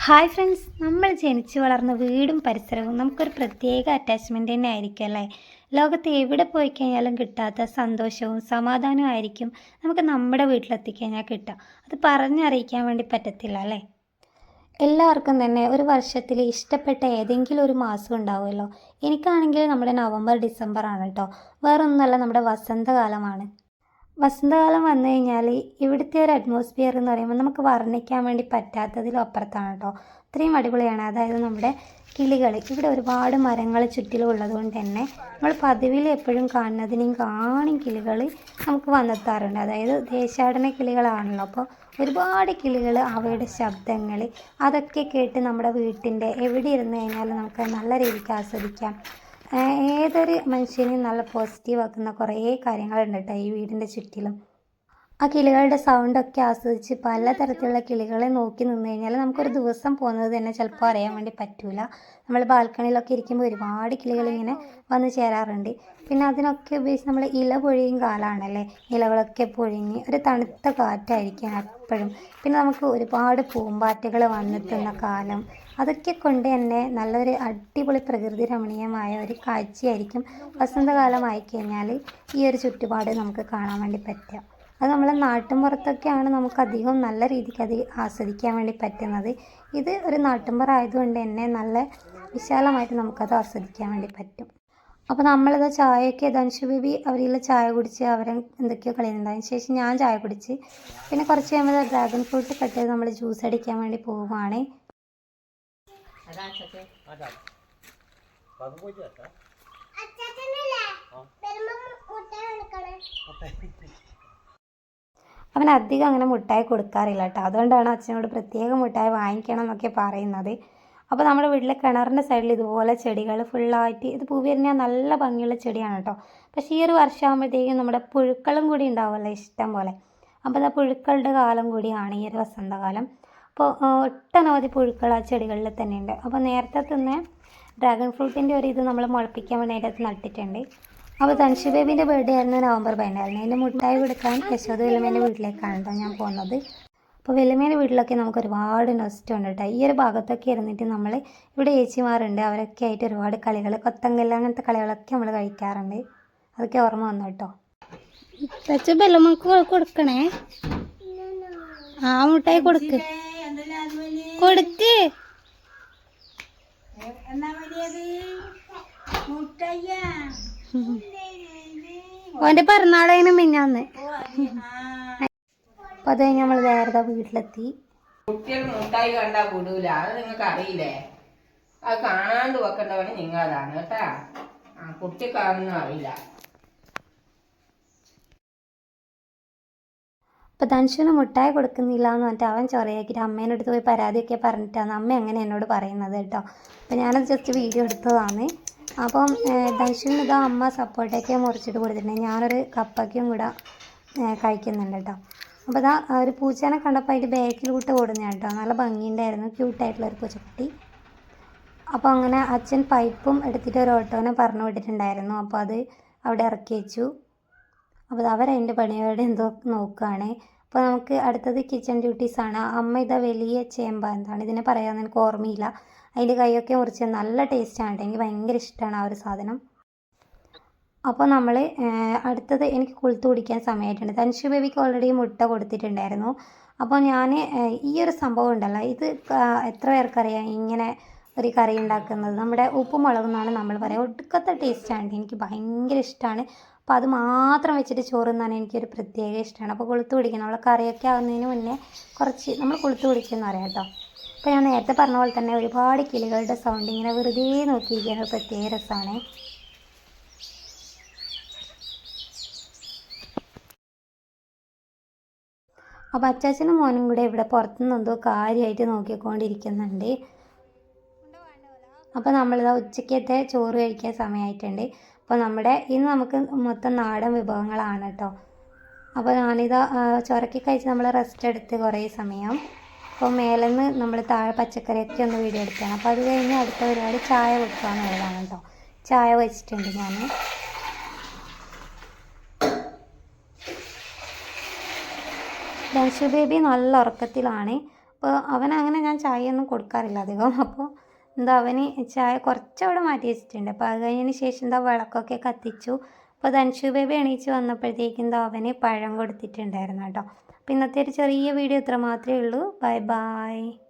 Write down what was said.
Hi friends, നമ്മൾ ജനിച്ചു വളർന്ന വീടും പരിസരവും നമുക്കൊരു പ്രത്യേക അറ്റാച്ച്മെൻ്റ് തന്നെ ആയിരിക്കും അല്ലേ. ലോകത്ത് എവിടെ പോയി കഴിഞ്ഞാലും കിട്ടാത്ത സന്തോഷവും സമാധാനവും ആയിരിക്കും നമുക്ക് നമ്മുടെ വീട്ടിലെത്തിക്കഴിഞ്ഞാൽ കിട്ടുക. അത് പറഞ്ഞറിയിക്കാൻ വേണ്ടി പറ്റത്തില്ല അല്ലേ. എല്ലാവർക്കും തന്നെ ഒരു വർഷത്തിൽ ഇഷ്ടപ്പെട്ട ഏതെങ്കിലും ഒരു മാസം ഉണ്ടാവുമല്ലോ. എനിക്കാണെങ്കിൽ നമ്മുടെ നവംബർ ഡിസംബർ ആണ് കേട്ടോ. വേറൊന്നുമല്ല, നമ്മുടെ വസന്തകാലമാണ്. വസന്തകാലം വന്നു കഴിഞ്ഞാൽ ഇവിടുത്തെ ഒരു അറ്റ്മോസ്ഫിയർ എന്ന് പറയുമ്പോൾ നമുക്ക് വർണ്ണിക്കാൻ വേണ്ടി പറ്റാത്തതിലും അപ്പുറത്താണ് കേട്ടോ. അത്രയും അടിപൊളിയാണ്. അതായത് നമ്മുടെ കിളികൾ, ഇവിടെ ഒരുപാട് മരങ്ങൾ ചുറ്റിലും ഉള്ളതുകൊണ്ട് തന്നെ നമ്മൾ പതിവിൽ എപ്പോഴും കാണുന്നതിനേയും കാണും കിളികൾ നമുക്ക് വന്നെത്താറുണ്ട്. അതായത് ദേശാടന കിളികളാണല്ലോ. അപ്പോൾ ഒരുപാട് കിളികൾ, അവയുടെ ശബ്ദങ്ങൾ അതൊക്കെ കേട്ട് നമ്മുടെ വീട്ടിൻ്റെ എവിടെ ഇരുന്ന് കഴിഞ്ഞാലും നമുക്ക് നല്ല രീതിക്ക് ആസ്വദിക്കാം. ഏതൊരു മനുഷ്യനെയും നല്ല പോസിറ്റീവ് ആക്കുന്ന കുറേ കാര്യങ്ങളുണ്ട് കേട്ടോ ഈ വീടിൻ്റെ ചുറ്റിലും. ആ കിളികളുടെ സൗണ്ടൊക്കെ ആസ്വദിച്ച് പലതരത്തിലുള്ള കിളികളെ നോക്കി നിന്ന് കഴിഞ്ഞാൽ നമുക്കൊരു ദിവസം പോകുന്നത് തന്നെ ചിലപ്പോൾ അറിയാൻ വേണ്ടി പറ്റില്ല. നമ്മൾ ബാൽക്കണിയിലൊക്കെ ഇരിക്കുമ്പോൾ ഒരുപാട് കിളികളിങ്ങനെ വന്ന് ചേരാറുണ്ട്. പിന്നെ അതിനൊക്കെ ഉപയോഗിച്ച് നമ്മൾ ഇല പൊഴിയും കാലമാണല്ലേ. ഇലകളൊക്കെ പൊഴിഞ്ഞ് ഒരു തണുത്ത കാറ്റായിരിക്കും എപ്പോഴും. പിന്നെ നമുക്ക് ഒരുപാട് പൂമ്പാറ്റകൾ വന്നെത്തുന്ന കാലം. അതൊക്കെ കൊണ്ട് തന്നെ നല്ലൊരു അടിപൊളി പ്രകൃതി രമണീയമായ ഒരു കാഴ്ചയായിരിക്കും വസന്തകാലമായി കഴിഞ്ഞാൽ ഈ ഒരു ചുറ്റുപാട് നമുക്ക് കാണാൻ വേണ്ടി പറ്റുക. അത് നമ്മളെ നാട്ടിൻപുറത്തൊക്കെയാണ് നമുക്കധികം നല്ല രീതിക്ക് അത് ആസ്വദിക്കാൻ വേണ്ടി പറ്റുന്നത്. ഇത് ഒരു നാട്ടിൻപുറം ആയതുകൊണ്ട് തന്നെ നല്ല വിശാലമായിട്ട് നമുക്കത് ആസ്വദിക്കാൻ വേണ്ടി പറ്റും. അപ്പോൾ നമ്മളിത് ചായയൊക്കെ ധനുഷ് ബേബി അവരിൽ ചായ കുടിച്ച് അവരെ എന്തൊക്കെയോ കളിയുന്നുണ്ട്. അതിന് ശേഷം ഞാൻ ചായ കുടിച്ച് പിന്നെ കുറച്ച് കഴിയുമ്പോൾ ഡ്രാഗൺ ഫ്രൂട്ട് കട്ട് ചെയ്ത് നമ്മൾ ജ്യൂസ് അടിക്കാൻ വേണ്ടി പോവുകയാണ്. അവൻ അധികം അങ്ങനെ മുട്ടായി കൊടുക്കാറില്ല കേട്ടോ. അതുകൊണ്ടാണ് അച്ഛനോട് പ്രത്യേകം മുട്ടായി വാങ്ങിക്കണം എന്നൊക്കെ പറയുന്നത്. അപ്പോൾ നമ്മുടെ വീട്ടിലെ കിണറിൻ്റെ സൈഡിൽ ഇതുപോലെ ചെടികൾ ഫുള്ളായിട്ട്, ഇത് പൂ വിരിഞ്ഞാൽ നല്ല ഭംഗിയുള്ള ചെടിയാണ് കേട്ടോ. പക്ഷേ ഈ ഒരു വർഷമാകുമ്പോഴത്തേക്കും നമ്മുടെ പുഴുക്കളും കൂടി ഉണ്ടാവുമല്ലോ ഇഷ്ടം പോലെ. അപ്പോൾ ആ പുഴുക്കളുടെ കാലം കൂടിയാണ് ഈ ഒരു വസന്തകാലം. അപ്പോൾ ഒട്ടനവധി പുഴുക്കൾ ആ ചെടികളിൽ തന്നെയുണ്ട്. അപ്പോൾ നേരത്തെ തന്നെ ഡ്രാഗൺ ഫ്രൂട്ടിൻ്റെ ഒരു ഇത് നമ്മൾ മുളപ്പിക്കാൻ വേണ്ടി അതിൻ്റെ അകത്ത് നട്ടിട്ടുണ്ട്. അപ്പോൾ ധനുഷ് ബേബിൻ്റെ ബർത്ത്ഡേ ആയിരുന്നു നവംബർ 14. അതിൻ്റെ മുട്ടായി കൊടുക്കാൻ യശോദ വല്യമ്മേൻ്റെ വീട്ടിലേക്കാണ് കേട്ടോ ഞാൻ പോകുന്നത്. അപ്പോൾ വല്യമ്മേൻ്റെ വീട്ടിലൊക്കെ നമുക്ക് ഒരുപാട് നൊസ്റ്റുണ്ട് കേട്ടോ. ഈ ഒരു ഭാഗത്തൊക്കെ ഇരുന്നിട്ട് നമ്മൾ ഇവിടെ ചേച്ചിമാരുണ്ട്, അവരൊക്കെ ആയിട്ട് ഒരുപാട് കളികൾ, കൊത്തങ്കല്ല് അങ്ങനത്തെ കളികളൊക്കെ നമ്മൾ കഴിക്കാറുണ്ട്. അതൊക്കെ ഓർമ്മ വന്നു കേട്ടോ. ബെല്ലമ്മക്ക് കൊടുക്കണേ. ആ മുട്ടായി കൊടുക്ക് കൊടുക്ക്. ഓൻ്റെ പിറന്നാളേനും മിഞ്ഞാന്ന്. അപ്പൊ അത് കഴിഞ്ഞ് നമ്മൾ നേരത്തെ വീട്ടിലെത്തി. കുട്ടികൾ മുട്ടായി കണ്ടാ വിടൂല, അത് നിങ്ങൾക്ക് അറിയില്ലേ. അത് കാണാണ്ട് വെക്കേണ്ടവന് നിങ്ങളതാണ് കേട്ടാ. കുട്ടിക്കാരൊന്നും അറിയില്ല. അപ്പോൾ ധനുഷിന് മുട്ടായി കൊടുക്കുന്നില്ല എന്ന് പറഞ്ഞിട്ട് അവൻ ചൊറയാക്കിയിട്ട് അമ്മേൻ്റെ അടുത്ത് പോയി പരാതിയൊക്കെ പറഞ്ഞിട്ടാണ് അമ്മ അങ്ങനെ എന്നോട് പറയുന്നത് കേട്ടോ. അപ്പോൾ ഞാനത് ജസ്റ്റ് വീഡിയോ എടുത്തതാണ്. അപ്പം ധനുഷിന് ഇതാ അമ്മ സപ്പോർട്ടൊക്കെ മുറിച്ചിട്ട് കൊടുത്തിട്ടുണ്ട്. ഞാനൊരു കപ്പയ്ക്കും കൂടെ കഴിക്കുന്നുണ്ട് കേട്ടോ. അപ്പോൾ ഇതാ ഒരു പൂച്ചേനെ കണ്ടപ്പോൾ അതിൻ്റെ ബാക്കിലോട്ട് ഓടുന്ന കേട്ടോ. നല്ല ഭംഗിയുണ്ടായിരുന്നു, ക്യൂട്ടായിട്ടുള്ളൊരു പൂച്ചക്കുട്ടി. അപ്പോൾ അങ്ങനെ അച്ഛൻ പൈപ്പും എടുത്തിട്ട് ഒരു ഓട്ടോനെ പറഞ്ഞു വിട്ടിട്ടുണ്ടായിരുന്നു. അപ്പോൾ അത് അവിടെ ഇറക്കി വെച്ചു. അപ്പോൾ അവരതിൻ്റെ പണിയോടെ എന്തോ നോക്കുകയാണ്. അപ്പോൾ നമുക്ക് അടുത്തത് കിച്ചൺ ഡ്യൂട്ടീസാണ്. അമ്മ ഇതാ വലിയ ചേമ്പ, എന്താണ് ഇതിനെ പറയാമെന്ന് എനിക്ക് ഓർമ്മയില്ല, അതിൻ്റെ കൈയൊക്കെ മുറിച്ച് നല്ല ടേസ്റ്റാണ്. എനിക്ക് ഭയങ്കര ഇഷ്ടമാണ് ആ ഒരു സാധനം. അപ്പോൾ നമ്മൾ അടുത്തത് എനിക്ക് കൊളുത്ത് കുടിക്കാൻ സമയമായിട്ടുണ്ട്. ധനുഷ് ബേബിക്ക് ഓൾറെഡി മുട്ട കൊടുത്തിട്ടുണ്ടായിരുന്നു. അപ്പോൾ ഞാൻ ഈ ഒരു സംഭവം ഉണ്ടല്ലോ, ഇത് എത്ര പേർക്കറിയാം ഇങ്ങനെ ഒരു കറി ഉണ്ടാക്കുന്നത്? നമ്മുടെ ഉപ്പും മുളകും എന്നാണ് നമ്മൾ പറയുക. ഒടുക്കത്തെ ടേസ്റ്റാണ്, എനിക്ക് ഭയങ്കര ഇഷ്ടമാണ്. അപ്പോൾ അത് മാത്രം വെച്ചിട്ട് ചോറ് തിന്നാൻ എനിക്കൊരു പ്രത്യേക ഇഷ്ടമാണ്. അപ്പോൾ കൊളുത്ത് കുടിക്കണം, നമ്മൾ കറിയൊക്കെ ആവുന്നതിന് മുന്നേ കുറച്ച് നമ്മൾ കൊളുത്ത് കുടിക്കുമെന്ന് പറയാം കേട്ടോ. അപ്പോൾ ഞാൻ നേരത്തെ പറഞ്ഞ പോലെ തന്നെ ഒരുപാട് കിളികളുടെ സൗണ്ട് ഇങ്ങനെ വെറുതെ നോക്കിയിരിക്കാൻ ഒരു പ്രത്യേക രസമാണ്. അപ്പോൾ അച്ചാച്ചനും മോനും കൂടെ ഇവിടെ പുറത്തുനിന്ന് എന്തോ കാര്യമായിട്ട് നോക്കിക്കൊണ്ടിരിക്കുന്നുണ്ട്. അപ്പോൾ നമ്മളിതാ ഉച്ചക്കത്തെ ചോറ് കഴിക്കാൻ സമയമായിട്ടുണ്ട്. അപ്പോൾ ഇന്ന് നമുക്ക് മൊത്തം നാടൻ വിഭവങ്ങളാണ് കേട്ടോ. അപ്പോൾ ഞാനിതാ ചൊരക്കി കഴിച്ച് നമ്മൾ റെസ്റ്റ് എടുത്ത് കുറേ സമയം. അപ്പോൾ മേലെന്ന് നമ്മൾ താഴെ പച്ചക്കറിയൊക്കെ ഒന്ന് വീഡിയോ എടുക്കുകയാണ്. അപ്പോൾ അത് കഴിഞ്ഞ് അടുത്ത പരിപാടി ചായ വെക്കുക എന്നുള്ളതാണ് കേട്ടോ. ചായ വെച്ചിട്ടുണ്ട് ഞാൻ. ധനുഷ് ബേബി നല്ല ഉറക്കത്തിലാണ്. അപ്പോൾ അവനങ്ങനെ ഞാൻ ചായ ഒന്നും കൊടുക്കാറില്ല അധികം. അപ്പോൾ എന്താ അവന് ചായ കുറച്ചവിടെ മാറ്റി വെച്ചിട്ടുണ്ട്. അപ്പോൾ അത് കഴിഞ്ഞതിന് ശേഷം എന്താ വിളക്കൊക്കെ കത്തിച്ചു. അപ്പോൾ ധൻഷു ബേബി എണീച്ച് വന്നപ്പോഴത്തേക്കും എന്താ അവന് പഴം കൊടുത്തിട്ടുണ്ടായിരുന്നു കേട്ടോ. അപ്പോൾ ഇന്നത്തെ ഒരു ചെറിയ വീഡിയോ ഇത്ര മാത്രമേ ഉള്ളൂ. Bye bye.